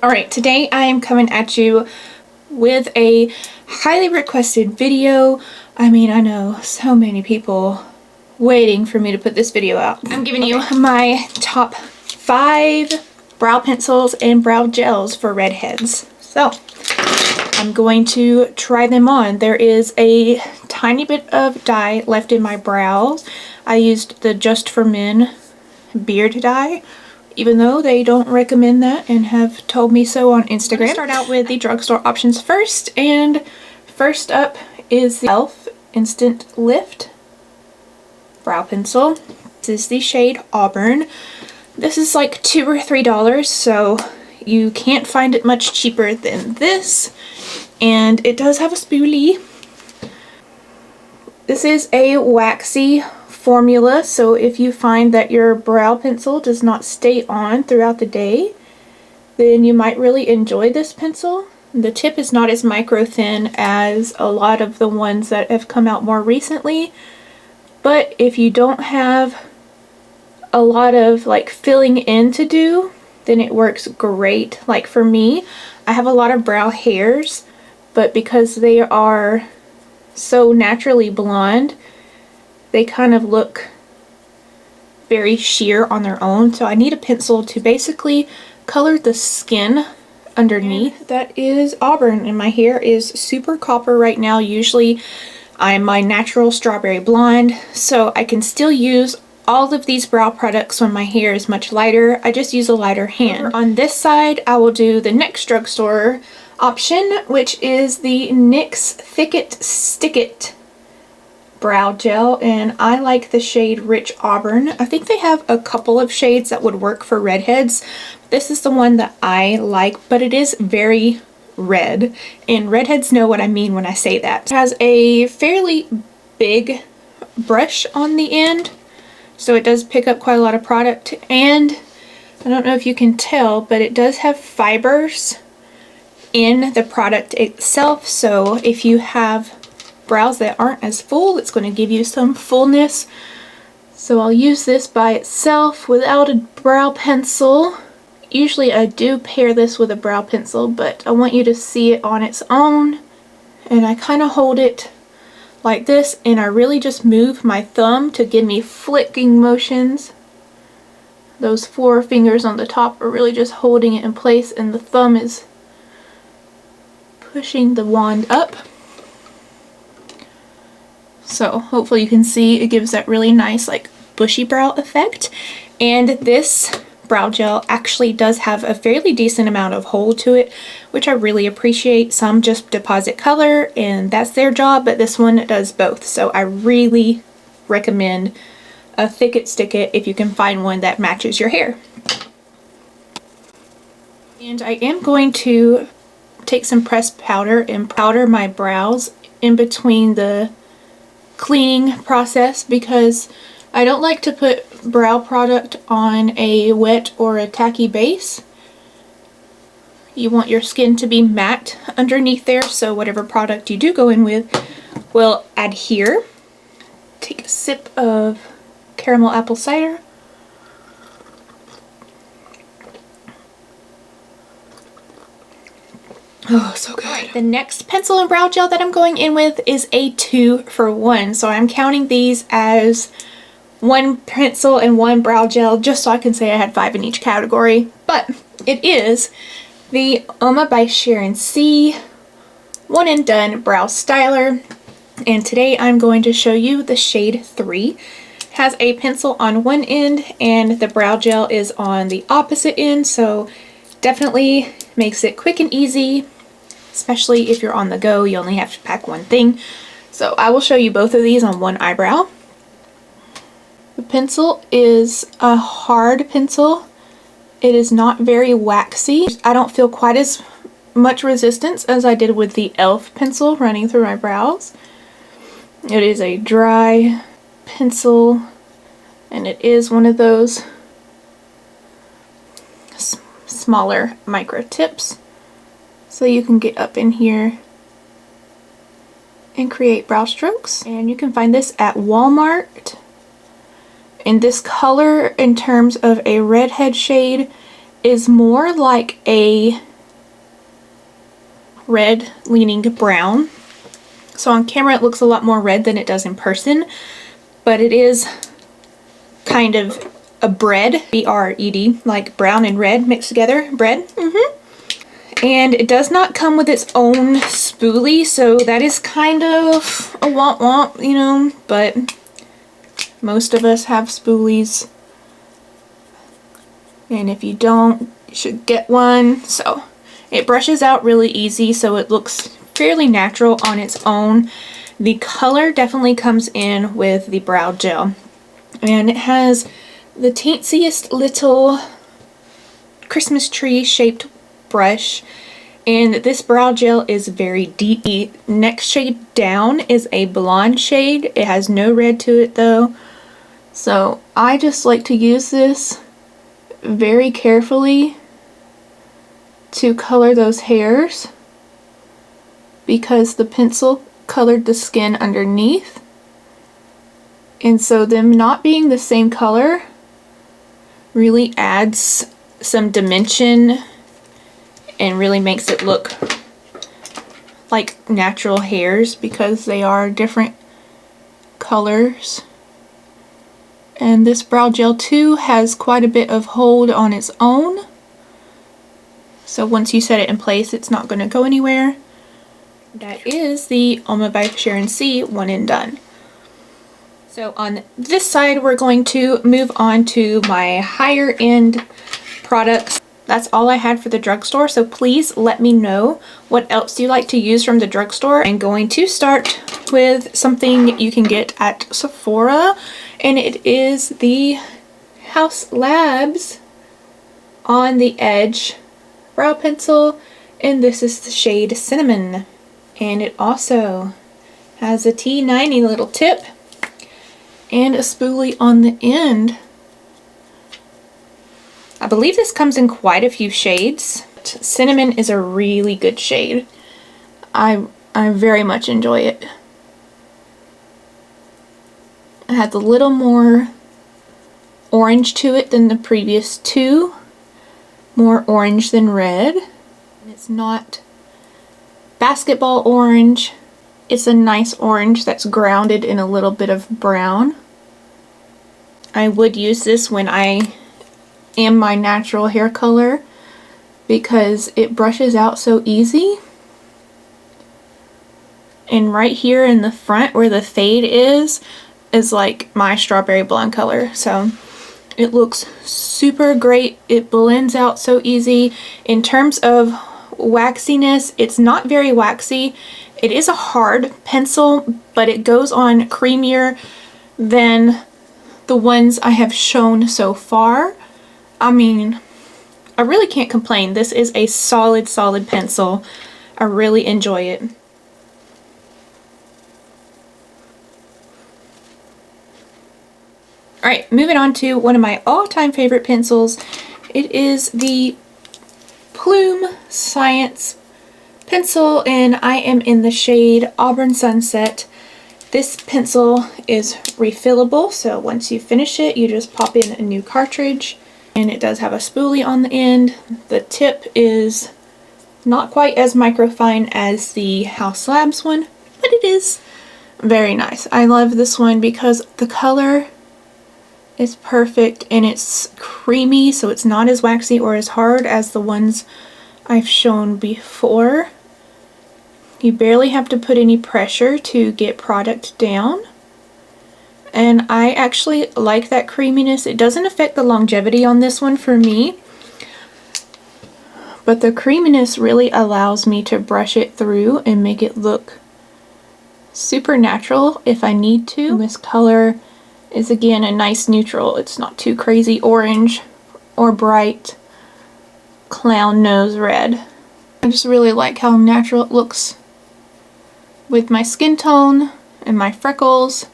Alright, today I am coming at you with a highly requested video. I mean, I know so many people waiting for me to put this video out. I'm giving you my top 5 brow pencils and brow gels for redheads. So, I'm going to try them on. There is a tiny bit of dye left in my brows. I used the Just for Men beard dye, even though they don't recommend that and have told me so on Instagram. I'm going to start out with the drugstore options first, and first up is the E.L.F. Instant Lift brow pencil. This is the shade Auburn. This is like $2 or $3, so you can't find it much cheaper than this, and it does have a spoolie. This is a waxy formula, so if you find that your brow pencil does not stay on throughout the day, then you might really enjoy this pencil. The tip is not as micro thin as a lot of the ones that have come out more recently, but if you don't have a lot of like filling in to do, then it works great. Like for me, I have a lot of brow hairs, but because they are so naturally blonde, they kind of look very sheer on their own, so I need a pencil to basically color the skin underneath. And that is Auburn, and my hair is super copper right now. Usually I'm my natural strawberry blonde, so I can still use all of these brow products when my hair is much lighter. I just use a lighter hand. On this side, I will do the next drugstore option, which is the NYX Thick It Stick It brow gel, and I like the shade Rich Auburn. I think they have a couple of shades that would work for redheads. This is the one that I like, but it is very red, and redheads know what I mean when I say that. It has a fairly big brush on the end, so it does pick up quite a lot of product, and I don't know if you can tell, but it does have fibers in the product itself, so if you have brows that aren't as full, it's going to give you some fullness. So I'll use this by itself without a brow pencil. Usually I do pair this with a brow pencil, but I want you to see it on its own, and I kind of hold it like this, and I really just move my thumb to give me flicking motions. Those 4 fingers on the top are really just holding it in place, and the thumb is pushing the wand up. So hopefully you can see it gives that really nice like bushy brow effect. And this brow gel actually does have a fairly decent amount of hold to it, which I really appreciate. Some just deposit color and that's their job, but this one does both. So I really recommend a Thick It Stick It if you can find one that matches your hair. And I am going to take some pressed powder and powder my brows in between the cleaning process, because I don't like to put brow product on a wet or a tacky base. You want your skin to be matte underneath there, so whatever product you do go in with will adhere. Take a sip of caramel apple cider. Oh, so good. The next pencil and brow gel that I'm going in with is a 2 for 1. So I'm counting these as 1 pencil and 1 brow gel, just so I can say I had 5 in each category. But it is the UOMA by Sharon C. One and Done Brow Styler. And today I'm going to show you the shade 3. It has a pencil on one end and the brow gel is on the opposite end. So definitely makes it quick and easy. Especially if you're on the go, you only have to pack one thing. So I will show you both of these on one eyebrow. The pencil is a hard pencil. It is not very waxy. I don't feel quite as much resistance as I did with the E.L.F. pencil running through my brows. It is a dry pencil, and it is one of those smaller micro tips. So you can get up in here and create brow strokes. And you can find this at Walmart. And this color, in terms of a redhead shade, is more like a red leaning brown. So on camera it looks a lot more red than it does in person, but it is kind of a bread, B-R-E-D, like brown and red mixed together, bread. And it does not come with its own spoolie, so that is kind of a womp, you know, but most of us have spoolies. And if you don't, you should get one. So it brushes out really easy, so it looks fairly natural on its own. The color definitely comes in with the brow gel. And it has the teensiest little Christmas tree shaped brush, and this brow gel is very deep. The next shade down is a blonde shade. It has no red to it though, so I just like to use this very carefully to color those hairs because the pencil colored the skin underneath, and so them not being the same color really adds some dimension and really makes it look like natural hairs because they are different colors. And this brow gel too has quite a bit of hold on its own, so once you set it in place it's not going to go anywhere. That is the UOMA by Sharon C one and done. So on this side we're going to move on to my higher end products. That's all I had for the drugstore, so please let me know what else you like to use from the drugstore. I'm going to start with something you can get at Sephora, and it is the HAUS Labs On the Edge brow pencil, and this is the shade Cinnamon. And it also has a T90 little tip and a spoolie on the end. I believe this comes in quite a few shades. Cinnamon is a really good shade. I very much enjoy it. It has a little more orange to it than the previous two. More orange than red. It's not basketball orange. It's a nice orange that's grounded in a little bit of brown. I would use this when I am my natural hair color because it brushes out so easy. And right here in the front where the fade is like my strawberry blonde color. So it looks super great. It blends out so easy. In terms of waxiness, it's not very waxy. It is a hard pencil, but it goes on creamier than the ones I have shown so far. I mean, I really can't complain. This is a solid pencil. I really enjoy it. Alright, moving on to one of my all-time favorite pencils. It is the PLUME Science pencil, and I am in the shade Auburn Sunset. This pencil is refillable, so once you finish it, you just pop in a new cartridge. And it does have a spoolie on the end. The tip is not quite as microfine as the HAUS Labs one, but it is very nice. I love this one because the color is perfect and it's creamy, so it's not as waxy or as hard as the ones I've shown before. You barely have to put any pressure to get product down. And I actually like that creaminess. It doesn't affect the longevity on this one for me, but the creaminess really allows me to brush it through and make it look super natural if I need to. And this color is again a nice neutral. It's not too crazy orange or bright clown nose red. I just really like how natural it looks with my skin tone and my freckles.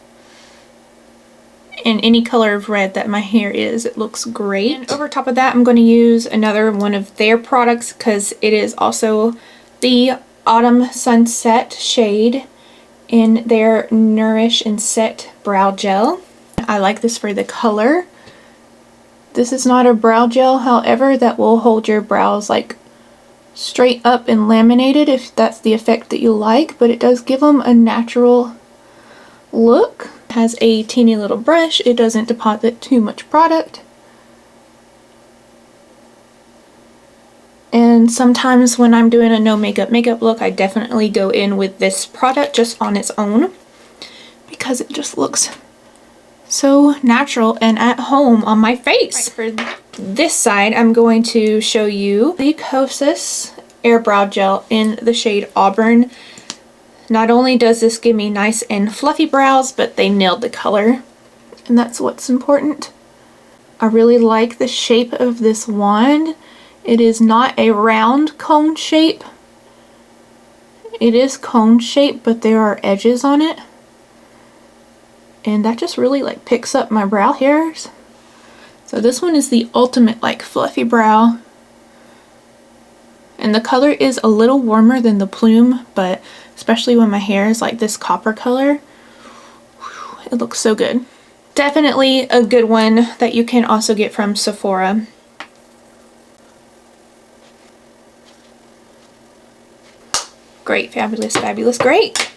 In any color of red that my hair is, it looks great. And over top of that, I'm going to use another one of their products because it is also the Autumn Sunset shade in their Nourish and Set Brow Gel. I like this for the color. This is not a brow gel, however, that will hold your brows like straight up and laminated if that's the effect that you like, but it does give them a natural look. It has a teeny little brush. It doesn't deposit too much product. And sometimes when I'm doing a no makeup look, I definitely go in with this product just on its own because it just looks so natural and at home on my face. Right, for this side, I'm going to show you the KOSAS Eyebrow Gel in the shade Auburn. Not only does this give me nice and fluffy brows, but they nailed the color, and that's what's important. I really like the shape of this wand. It is not a round cone shape. It is cone shape, but there are edges on it. And that just really like picks up my brow hairs. So this one is the ultimate like fluffy brow. And the color is a little warmer than the Plume, but especially when my hair is like this copper color, it looks so good. Definitely a good one that you can also get from Sephora. Great, fabulous, fabulous, great.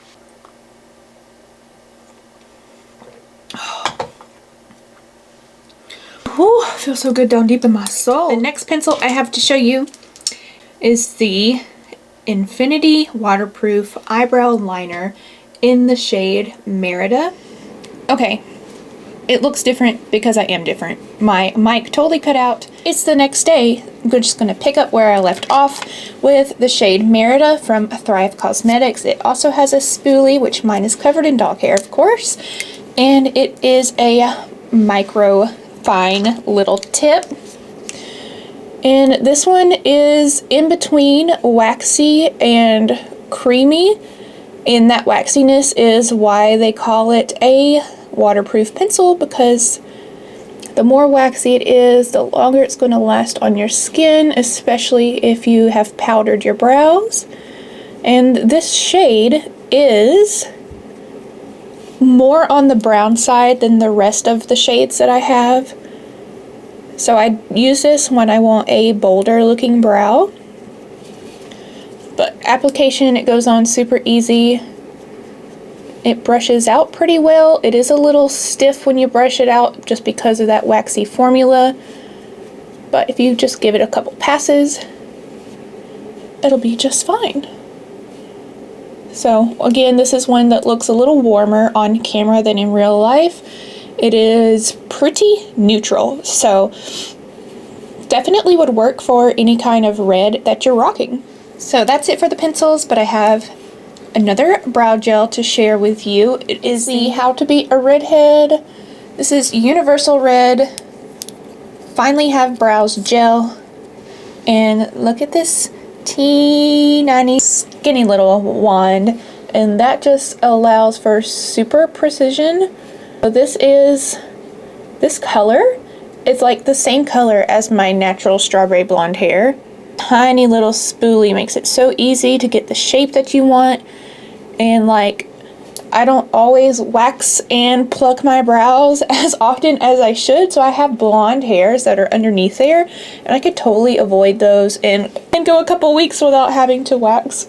Ooh, feels so good down deep in my soul. The next pencil I have to show you is the Infinity Waterproof Eyebrow Liner in the shade Merida. Okay, it looks different because I am different. My mic totally cut out. It's the next day. I'm just going to pick up where I left off with the shade Merida from Thrive Cosmetics. It also has a spoolie, which mine is covered in dog hair, of course. And it is a micro fine little tip. And this one is in between waxy and creamy. And that waxiness is why they call it a waterproof pencil, because the more waxy it is, the longer it's going to last on your skin, especially if you have powdered your brows. And this shade is more on the brown side than the rest of the shades that I have. So I use this when I want a bolder looking brow. But application, it goes on super easy. It brushes out pretty well. It is a little stiff when you brush it out just because of that waxy formula. But if you just give it a couple passes, it'll be just fine. So again, this is one that looks a little warmer on camera than in real life. It is pretty neutral, so definitely would work for any kind of red that you're rocking. So that's it for the pencils, but I have another brow gel to share with you. It is the How to Be a Redhead. This is Universal Red Finally Have Brows Gel. And look at this teeny skinny little wand. And that just allows for super precision. So this color, it's like the same color as my natural strawberry blonde hair. Tiny little spoolie makes it so easy to get the shape that you want. And like, I don't always wax and pluck my brows as often as I should, so I have blonde hairs that are underneath there, and I could totally avoid those and go a couple weeks without having to wax.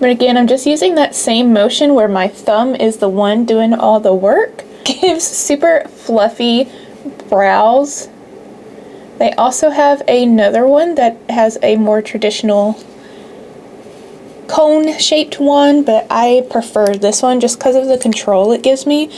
But again, I'm just using that same motion where my thumb is the one doing all the work. Gives super fluffy brows. They also have another one that has a more traditional cone shaped one, but I prefer this one just because of the control it gives me.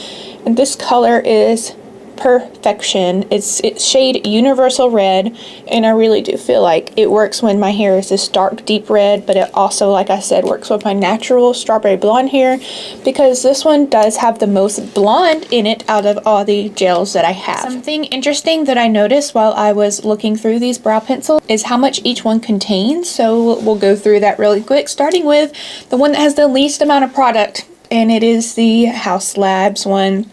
And this color is perfection. It's shade Universal Red, and I really do feel like it works when my hair is this dark deep red, but it also, like I said, works with my natural strawberry blonde hair, because this one does have the most blonde in it out of all the gels that I have. Something interesting that I noticed while I was looking through these brow pencils is how much each one contains, so we'll go through that really quick, starting with the one that has the least amount of product, and it is the HAUS Labs one,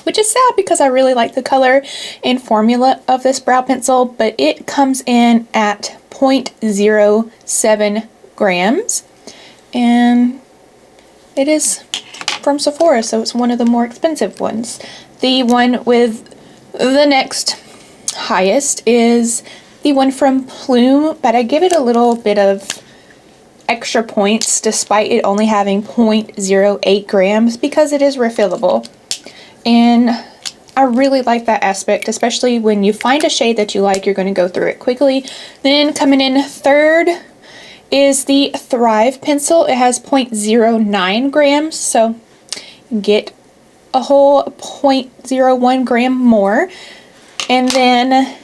which is sad because I really like the color and formula of this brow pencil, but it comes in at 0.07 grams, and it is from Sephora, so it's one of the more expensive ones. The one with the next highest is the one from Plume, but I give it a little bit of extra points despite it only having 0.08 grams because it is refillable. And I really like that aspect, especially when you find a shade that you like, you're going to go through it quickly. Then coming in third is the Thrive pencil. It has 0.09 grams, so get a whole 0.01 gram more. And then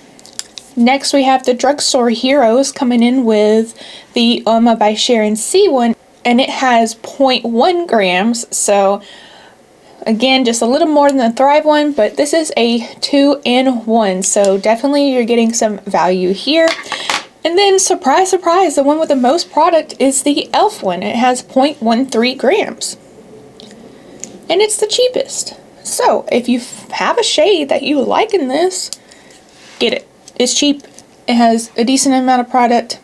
next we have the Drugstore Heroes coming in with the UOMA by Sharon C one, and it has 0.1 grams, so again, just a little more than the Thrive one, but this is a 2-in-1, so definitely you're getting some value here. And then, surprise, surprise, the one with the most product is the E.L.F one. It has 0.13 grams. And it's the cheapest. So, if you have a shade that you like in this, get it. It's cheap. It has a decent amount of product.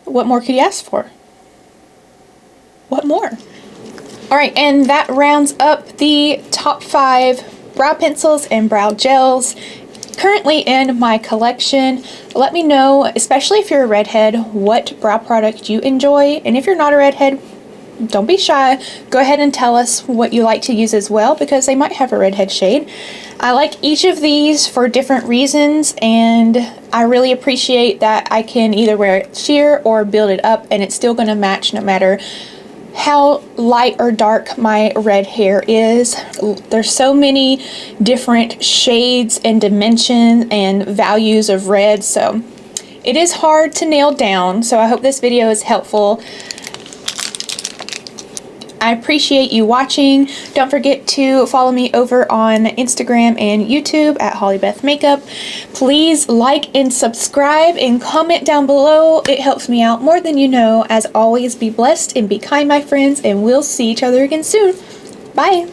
What more could you ask for? What more? Alright, and that rounds up the top 5 brow pencils and brow gels currently in my collection. Let me know, especially if you're a redhead, what brow product you enjoy. And if you're not a redhead, don't be shy. Go ahead and tell us what you like to use as well, because they might have a redhead shade. I like each of these for different reasons, and I really appreciate that I can either wear it sheer or build it up, and it's still going to match no matter how light or dark my red hair is. There's so many different shades and dimensions and values of red, so it is hard to nail down. So I hope this video is helpful. I appreciate you watching. Don't forget to follow me over on Instagram and YouTube at Hollybeth Makeup. Please like and subscribe and comment down below. It helps me out more than you know. As always, be blessed and be kind, my friends, and we'll see each other again soon. Bye!